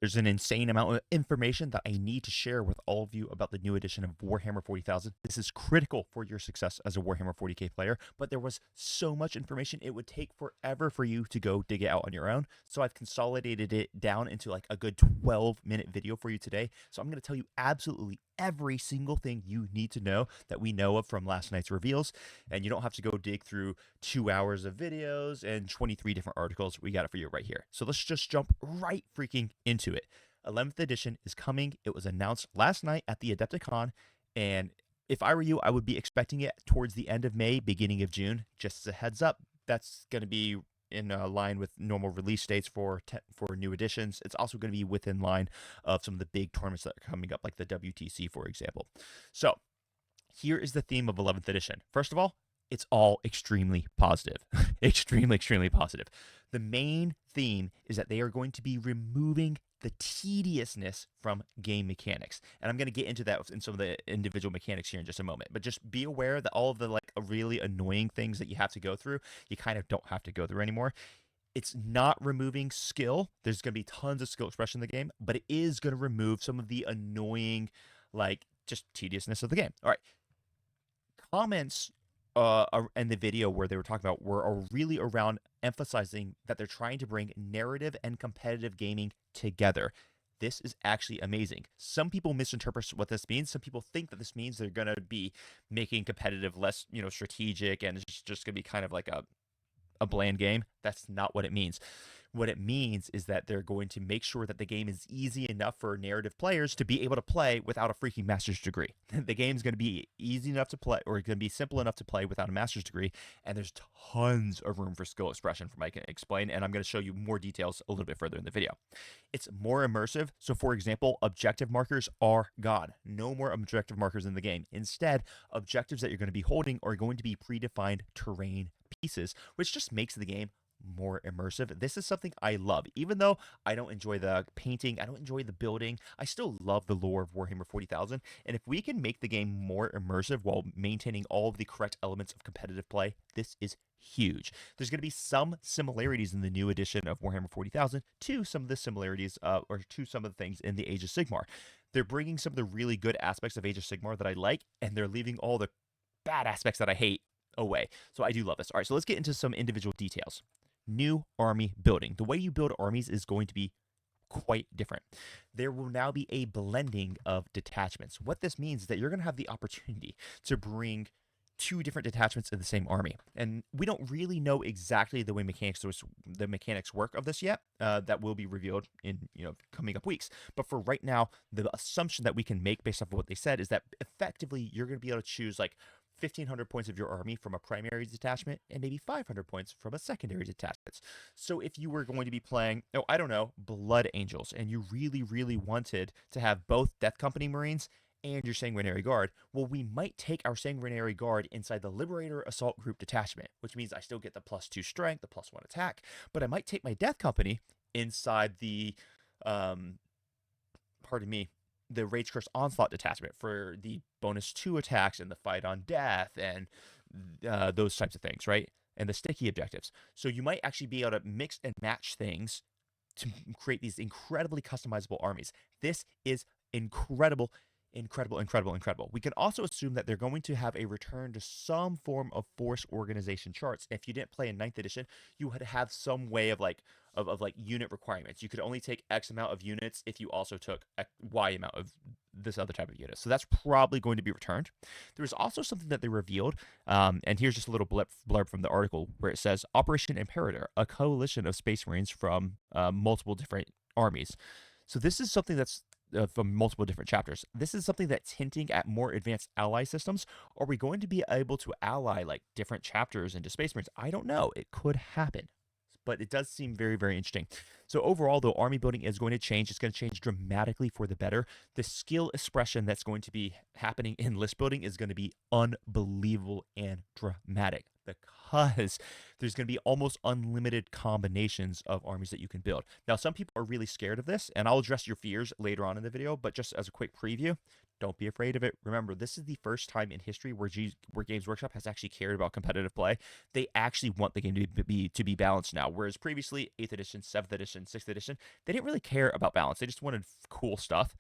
There's an insane amount of information that I need to share with all of you about the new edition of Warhammer 40,000. This is critical for your success as a Warhammer 40k player, but there was so much information it would take forever for you to go dig it out on your own. So I've consolidated it down into like a good 12-minute video for you today. So I'm going to tell you absolutely every single thing you need to know that we know of from last night's reveals, and you don't have to go dig through 2 hours of videos and 23 different articles. We got it for you right here. So let's just jump right freaking into it. 11th edition is coming. It was announced last night at the Adepticon, and if I were you, I would be expecting it towards the end of May, beginning of June. Just as a heads up, that's going to be in line with normal release dates for new editions. It's also going to be within line of some of the big tournaments that are coming up, like the WTC, for example. So here is the theme of 11th edition. First of all, it's all extremely positive. Extremely positive. The main theme is that they are going to be removing the tediousness from game mechanics. And I'm going to get into that in some of the individual mechanics here in just a moment. But just be aware that all of the like really annoying things that you have to go through, you kind of don't have to go through anymore. It's not removing skill. There's going to be tons of skill expression in the game, but it is going to remove some of the annoying, like, just tediousness of the game. All right. Comments in the video where they were talking about are really around emphasizing that they're trying to bring narrative and competitive gaming together. This is actually amazing. Some people misinterpret what this means. Some people think that this means they're going to be making competitive less, strategic, and it's just going to be kind of like a bland game. That's not what it means. What it means is that they're going to make sure that the game is easy enough for narrative players to be able to play without a freaking master's degree. The game's going to be easy enough to play, or going to be simple enough to play without a master's degree, and there's tons of room for skill expression from I can explain, and I'm going to show you more details a little bit further in the video. It's more immersive. So for example, objective markers are gone. No more objective markers in the game. Instead, objectives that you're going to be holding are going to be predefined terrain pieces, which just makes the game more immersive. This is something I love. Even though I don't enjoy the painting, I don't enjoy the building, I still love the lore of Warhammer 40,000. And if we can make the game more immersive while maintaining all of the correct elements of competitive play, this is huge. There's going to be some similarities in the new edition of Warhammer 40,000 to some of the similarities, or to some of the things in the Age of Sigmar. They're bringing some of the really good aspects of Age of Sigmar that I like, and they're leaving all the bad aspects that I hate away. So I do love this. All right, so let's get into some individual details. New army building. The way you build armies is going to be quite different. There will now be a blending of detachments. What this means is that you're going to have the opportunity to bring two different detachments in the same army. And we don't really know exactly the way the mechanics work of this yet. That will be revealed in coming up weeks. But for right now, the assumption that we can make based off of what they said is that effectively you're going to be able to choose like 1,500 points of your army from a primary detachment and maybe 500 points from a secondary detachment. So if you were going to be playing, I don't know, Blood Angels, and you really wanted to have both Death Company Marines and your Sanguinary Guard, well, we might take our Sanguinary Guard inside the Liberator Assault Group detachment, which means I still get the +2 strength, the +1 attack, but I might take my Death Company inside the, the Rage Curse Onslaught detachment for the -2 attacks and the fight on death and those types of things, right? And the sticky objectives. So you might actually be able to mix and match things to create these incredibly customizable armies. This is incredible. We can also assume that they're going to have a return to some form of force organization charts. If you didn't play in 9th edition, you would have some way of like unit requirements. You could only take X amount of units if you also took Y amount of this other type of unit. So that's probably going to be returned. There's also something that they revealed, and here's just a little blurb from the article where it says Operation Imperator, a coalition of Space Marines from multiple different armies. So this is something that's from multiple different chapters. This is something that's hinting at more advanced ally systems. Are we going to be able to ally like different chapters into Space Marines? I don't know. It could happen, but it does seem very interesting. So overall, though, army building is going to change. It's going to change dramatically for the better. The skill expression that's going to be happening in list building is going to be unbelievable and dramatic. Because there's going to be almost unlimited combinations of armies that you can build. Now, some people are really scared of this, and I'll address your fears later on in the video, but just as a quick preview, don't be afraid of it. Remember, this is the first time in history where Games Workshop has actually cared about competitive play. They actually want the game to be balanced now, whereas previously 8th edition, 7th edition, 6th edition, they didn't really care about balance. They just wanted cool stuff,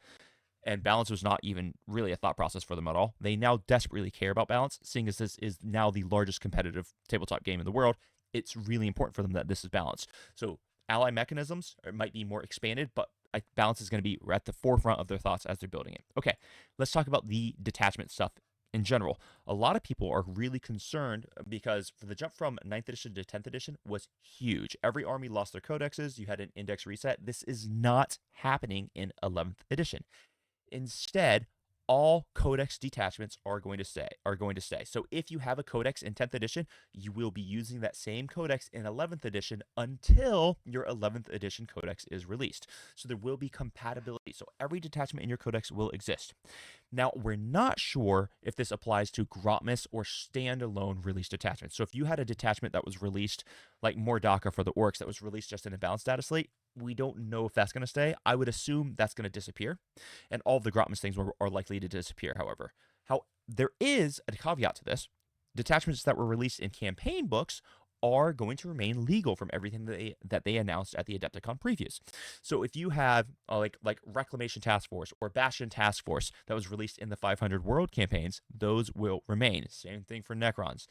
and balance was not even really a thought process for them at all. They now desperately care about balance, seeing as this is now the largest competitive tabletop game in the world. It's really important for them that this is balanced. So ally mechanisms might be more expanded, but balance is going to be at the forefront of their thoughts as they're building it. Okay, let's talk about the detachment stuff in general. A lot of people are really concerned because for the jump from 9th edition to 10th edition was huge. Every army lost their codexes. You had an index reset. This is not happening in 11th edition. Instead, all codex detachments are going to stay. So if you have a codex in 10th edition, you will be using that same codex in 11th edition until your 11th edition codex is released. So there will be compatibility. So every detachment in your codex will exist. Now, we're not sure if this applies to Grotmas or standalone release detachments. So if you had a detachment that was released, like Mordaka for the Orcs, that was released just in a balanced data slate, we don't know if that's going to stay. I would assume that's going to disappear, and all of the Grotmas things are likely to disappear, however. There is a caveat to this. Detachments that were released in campaign books are going to remain legal from everything that they announced at the Adepticon previews. So if you have like Reclamation Task Force or Bastion Task Force that was released in the 500 World campaigns, those will remain. Same thing for Necrons.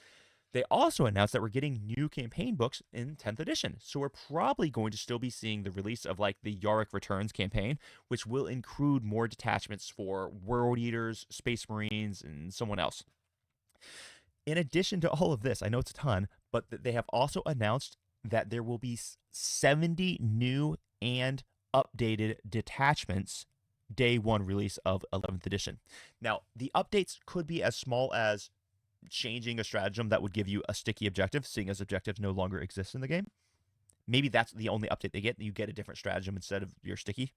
They also announced that we're getting new campaign books in 10th edition. So we're probably going to still be seeing the release of like the Yarick Returns campaign, which will include more detachments for World Eaters, Space Marines, and someone else. In addition to all of this, I know it's a ton, but they have also announced that there will be 70 new and updated detachments day one release of 11th edition. Now, the updates could be as small as changing a stratagem that would give you a sticky objective, seeing as objectives no longer exist in the game. Maybe that's the only update they get. You get a different stratagem instead of your sticky.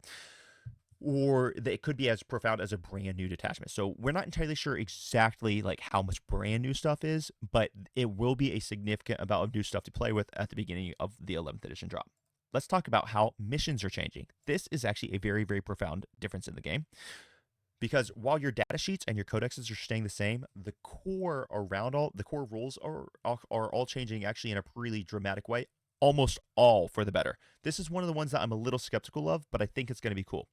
Or it could be as profound as a brand new detachment. So we're not entirely sure exactly like how much brand new stuff is, but it will be a significant amount of new stuff to play with at the beginning of the 11th edition drop. Let's talk about how missions are changing. This is actually a very, very profound difference in the game. Because while your data sheets and your codexes are staying the same, the core rules are all changing actually in a really dramatic way, almost all for the better. This is one of the ones that I'm a little skeptical of, but I think it's going to be cool.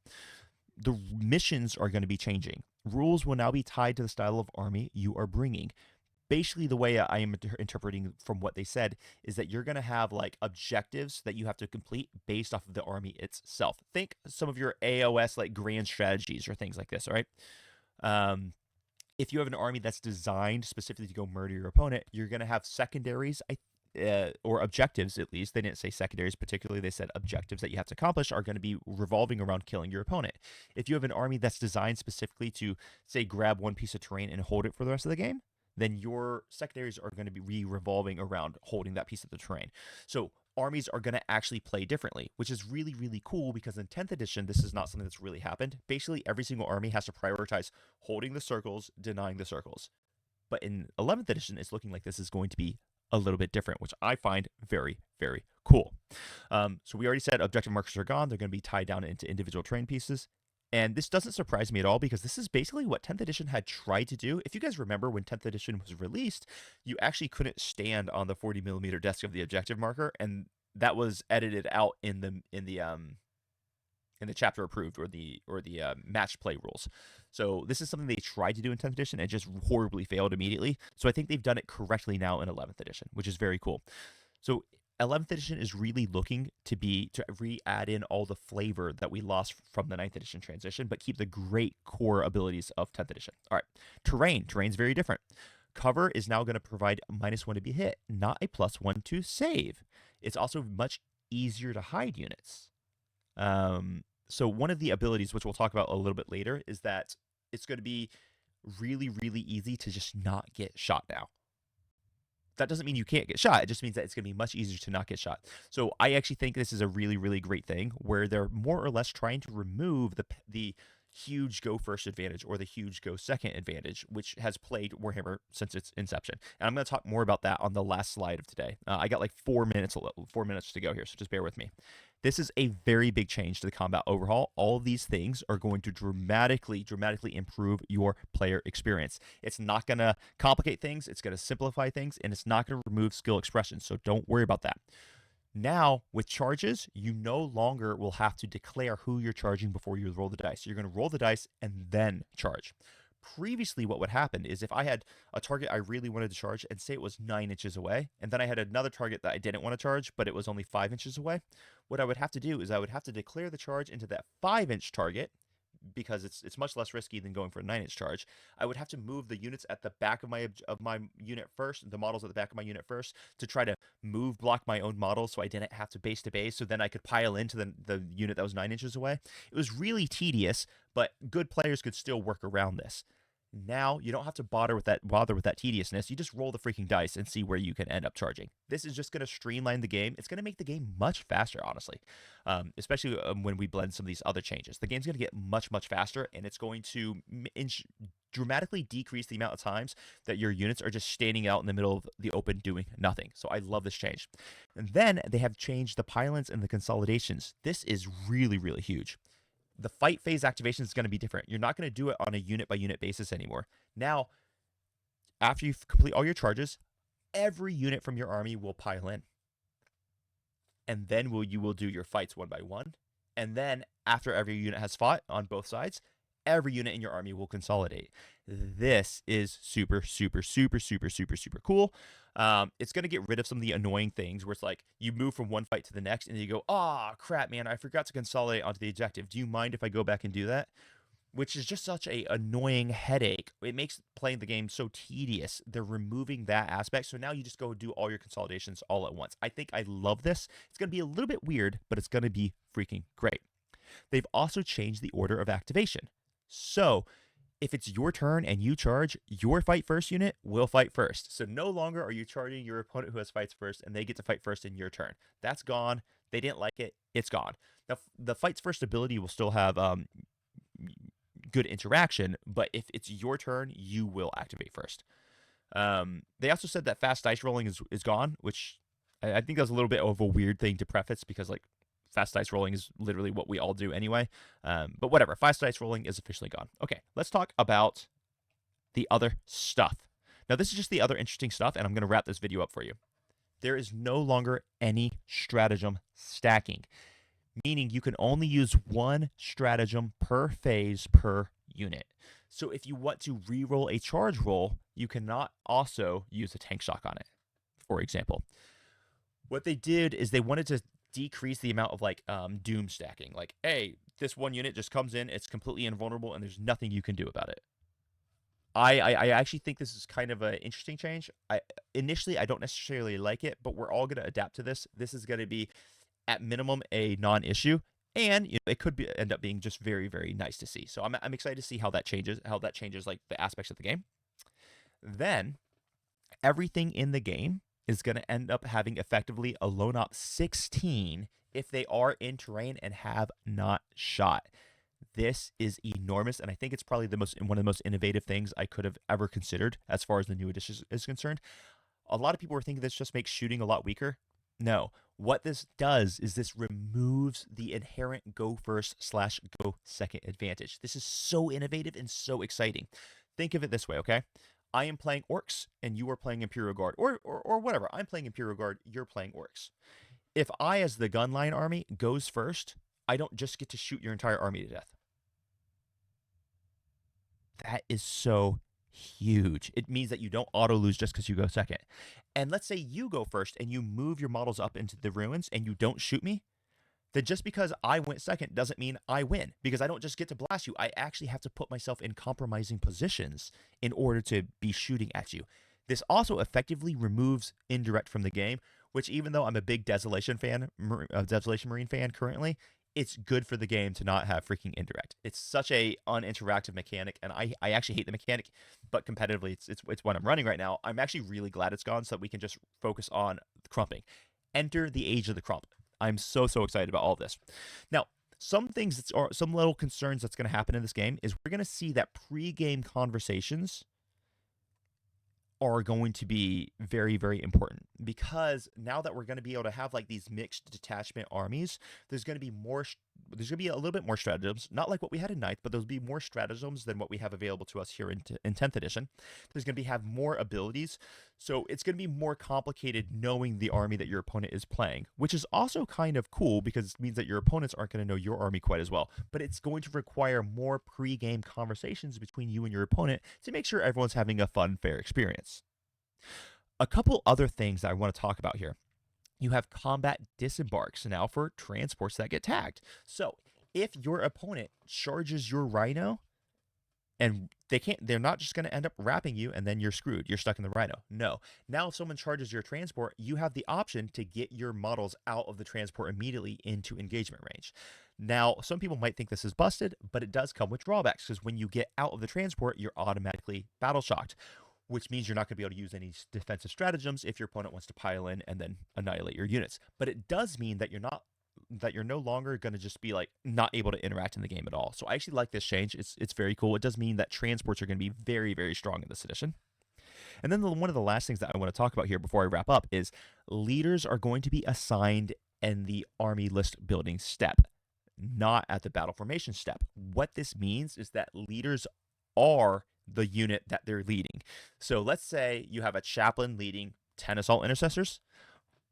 The missions are going to be changing. Rules will now be tied to the style of army you are bringing. Basically, the way I am interpreting from what they said is that you're going to have like objectives that you have to complete based off of the army itself. Think some of your AOS like grand strategies or things like this, all right? If you have an army that's designed specifically to go murder your opponent, you're going to have secondaries, or objectives at least. They didn't say secondaries particularly. They said objectives that you have to accomplish are going to be revolving around killing your opponent. If you have an army that's designed specifically to, say, grab one piece of terrain and hold it for the rest of the game, then your secondaries are going to be revolving around holding that piece of the terrain. So armies are going to actually play differently, which is really, really cool because in 10th edition, this is not something that's really happened. Basically, every single army has to prioritize holding the circles, denying the circles. But in 11th edition, it's looking like this is going to be a little bit different, which I find very, very cool. So we already said objective markers are gone. They're going to be tied down into individual terrain pieces. And this doesn't surprise me at all because this is basically what 10th edition had tried to do. If you guys remember when 10th edition was released, you actually couldn't stand on the 40mm desk of the objective marker, and that was edited out in the chapter approved or the match play rules. So this is something they tried to do in 10th edition and just horribly failed immediately. So I think they've done it correctly now in 11th edition, which is very cool. So 11th edition is really looking to re-add in all the flavor that we lost from the 9th edition transition, but keep the great core abilities of 10th edition. All right, terrain's very different. Cover is now going to provide -1 to be hit, not a +1 to save. It's also much easier to hide units. So one of the abilities, which we'll talk about a little bit later, is that it's going to be really, really easy to just not get shot now. That doesn't mean you can't get shot. It just means that it's going to be much easier to not get shot. So I actually think this is a really, really great thing where they're more or less trying to remove the huge go first advantage or the huge go second advantage, which has plagued Warhammer since its inception. And I'm going to talk more about that on the last slide of today. I got like 4 minutes to go here, so just bear with me. This is a very big change to the combat overhaul. All of these things are going to dramatically improve your player experience. It's not going to complicate things, it's going to simplify things, and it's not going to remove skill expression, so don't worry about that. Now, with charges, you no longer will have to declare who you're charging before you roll the dice. You're going to roll the dice and then charge. Previously, what would happen is if I had a target I really wanted to charge and say it was 9 inches away, and then I had another target that I didn't want to charge, but it was only 5 inches away, what I would have to do is I would have to declare the charge into that 5-inch target, because it's much less risky than going for a 9-inch charge. I would have to move the units at the back of my unit first, the models at the back of my unit first, to try to move block my own models so I didn't have to base to base, so then I could pile into the unit that was 9 inches away. It was really tedious, but good players could still work around this. Now you don't have to bother with that tediousness. You just roll the freaking dice and see where you can end up charging. This is just going to streamline the game. It's going to make the game much faster, honestly, especially when we blend some of these other changes. The game's going to get much faster, and it's going to dramatically decrease the amount of times that your units are just standing out in the middle of the open doing nothing. So I love this change. And then they have changed the pylons and the consolidations. This is really huge. The fight phase activation is going to be different. You're not going to do it on a unit by unit basis anymore. Now, after you complete all your charges, every unit from your army will pile in. And then you will do your fights one by one. And then after every unit has fought on both sides, every unit in your army will consolidate. This is super cool. It's going to get rid of some of the annoying things where it's like you move from one fight to the next and you go, oh crap, man, I forgot to consolidate onto the objective. Do you mind if I go back and do that? Which is just such a annoying headache. It makes playing the game so tedious. They're removing that aspect. So now you just go do all your consolidations all at once. I think I love this. It's going to be a little bit weird, but it's going to be freaking great. They've also changed the order of activation. So if it's your turn and you charge, your fight first unit will fight first. So no longer are you charging your opponent who has fights first and they get to fight first in your turn. That's gone. They didn't like it. It's gone. Now, the fights first ability will still have good interaction, but if it's your turn, you will activate first. They also said that fast dice rolling is gone, which I think that's a little bit of a weird thing to preface because, like, fast dice rolling is literally what we all do anyway. But whatever, fast dice rolling is officially gone. Okay, let's talk about the other stuff. Now, this is just the other interesting stuff, and I'm going to wrap this video up for you. There is no longer any stratagem stacking, meaning you can only use one stratagem per phase per unit. So if you want to re-roll a charge roll, you cannot also use a tank shock on it, for example. What they did is they wanted to decrease the amount of like doom stacking. Like, hey, this one unit just comes in, it's completely invulnerable, and there's nothing you can do about it. I actually think this is kind of an interesting change. Initially, I don't necessarily like it, but we're all going to adapt to this. This is going to be, at minimum, a non-issue, and it could end up being just very nice to see. So I'm excited to see how that changes like the aspects of the game. Then everything in the game is going to end up having effectively a lone op 16 if they are in terrain and have not shot. This is enormous, and I think it's probably one of the most innovative things I could have ever considered as far as the new edition is concerned. A lot of people are thinking this just makes shooting a lot weaker. No, what this does is this removes the inherent go first / go second advantage. This is so innovative and so exciting. Think of it this way, okay? I am playing orcs and you are playing Imperial Guard, or whatever. I'm playing Imperial Guard, you're playing orcs. If I, as the gunline army, goes first, I don't just get to shoot your entire army to death. That is so huge. It means that you don't auto lose just because you go second. And let's say you go first and you move your models up into the ruins and you don't shoot me, then just because I went second doesn't mean I win, because I don't just get to blast you. I actually have to put myself in compromising positions in order to be shooting at you. This also effectively removes indirect from the game, which, even though I'm a big Desolation Marine fan currently, it's good for the game to not have freaking indirect. It's such a uninteractive mechanic, and I actually hate the mechanic, but competitively, it's what I'm running right now. I'm actually really glad it's gone so that we can just focus on the crumping. Enter the age of the crump. I'm so excited about all this. Now, Some things that's, or some little concerns that's going to happen in this game is we're going to see that pre-game conversations are going to be very, very important, because now that we're going to be able to have like these mixed detachment armies, there's going to be more there's going to be a little bit more stratagems, not like what we had in 9th, but there'll be more stratagems than what we have available to us here in 10th edition. There's going to be have more abilities, so it's going to be more complicated knowing the army that your opponent is playing, which is also kind of cool because it means that your opponents aren't going to know your army quite as well. But it's going to require more pre-game conversations between you and your opponent to make sure everyone's having a fun, fair experience. A couple other things that I want to talk about here. You have combat disembarks now for transports that get tagged. So if your opponent charges your rhino, and they're not just going to end up wrapping you and then you're screwed. You're stuck in the rhino. No. Now, if someone charges your transport, you have the option to get your models out of the transport immediately into engagement range. Now, some people might think this is busted, but it does come with drawbacks, because when you get out of the transport, you're automatically battle shocked, which means you're not going to be able to use any defensive stratagems if your opponent wants to pile in and then annihilate your units. But it does mean that you're no longer going to just be like not able to interact in the game at all. So I actually like this change. It's very cool. It does mean that transports are going to be very, very strong in this edition. And then one of the last things that I want to talk about here before I wrap up is leaders are going to be assigned in the army list building step, not at the battle formation step. What this means is that leaders are the unit that they're leading. So let's say you have a chaplain leading 10 assault intercessors.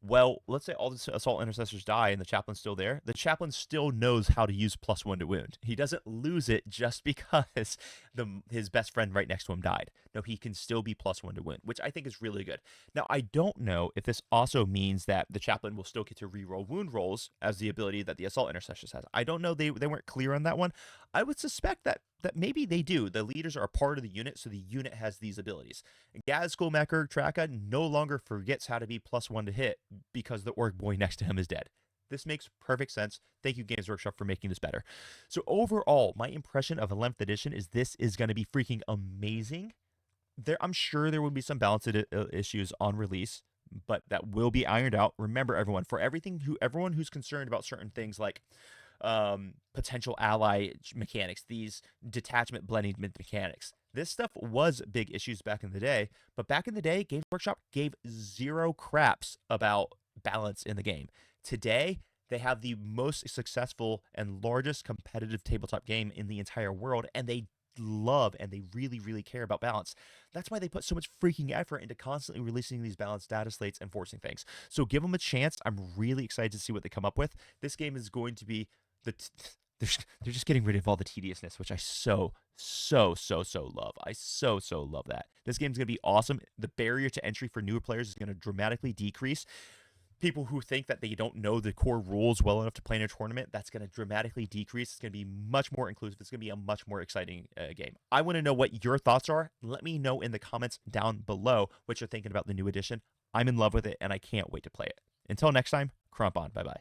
Well, let's say all the assault intercessors die and the chaplain's still there. The chaplain still knows how to use +1 to wound. He doesn't lose it just because his best friend right next to him died. No, he can still be +1 to wound, which I think is really good. Now, I don't know if this also means that the chaplain will still get to reroll wound rolls as the ability that the assault intercessors has. I don't know. They weren't clear on that one. I would suspect that maybe they do. The leaders are a part of the unit, so the unit has these abilities. Gazgul Mekker Traka no longer forgets how to be +1 to hit because the orc boy next to him is dead. This makes perfect sense. Thank you, Games Workshop, for making this better. So overall, my impression of 11th edition is this is going to be freaking amazing. I'm sure there will be some balance issues on release, but that will be ironed out. Remember, everyone, for everyone who's concerned about certain things like potential ally mechanics, these detachment blending mechanics, this stuff was big issues back in the day. But back in the day, Games Workshop gave zero craps about balance in the game. Today, they have the most successful and largest competitive tabletop game in the entire world, and they love and they really, really care about balance. That's why they put so much freaking effort into constantly releasing these balanced data slates and forcing things. So give them a chance. I'm really excited to see what they come up with. This game is going to be they're just getting rid of all the tediousness, which I so love. I so love that. This game's going to be awesome. The barrier to entry for newer players is going to dramatically decrease. People who think that they don't know the core rules well enough to play in a tournament, that's going to dramatically decrease. It's going to be much more inclusive. It's going to be a much more exciting game. I want to know what your thoughts are. Let me know in the comments down below what you're thinking about the new edition. I'm in love with it, and I can't wait to play it. Until next time, crump on. Bye-bye.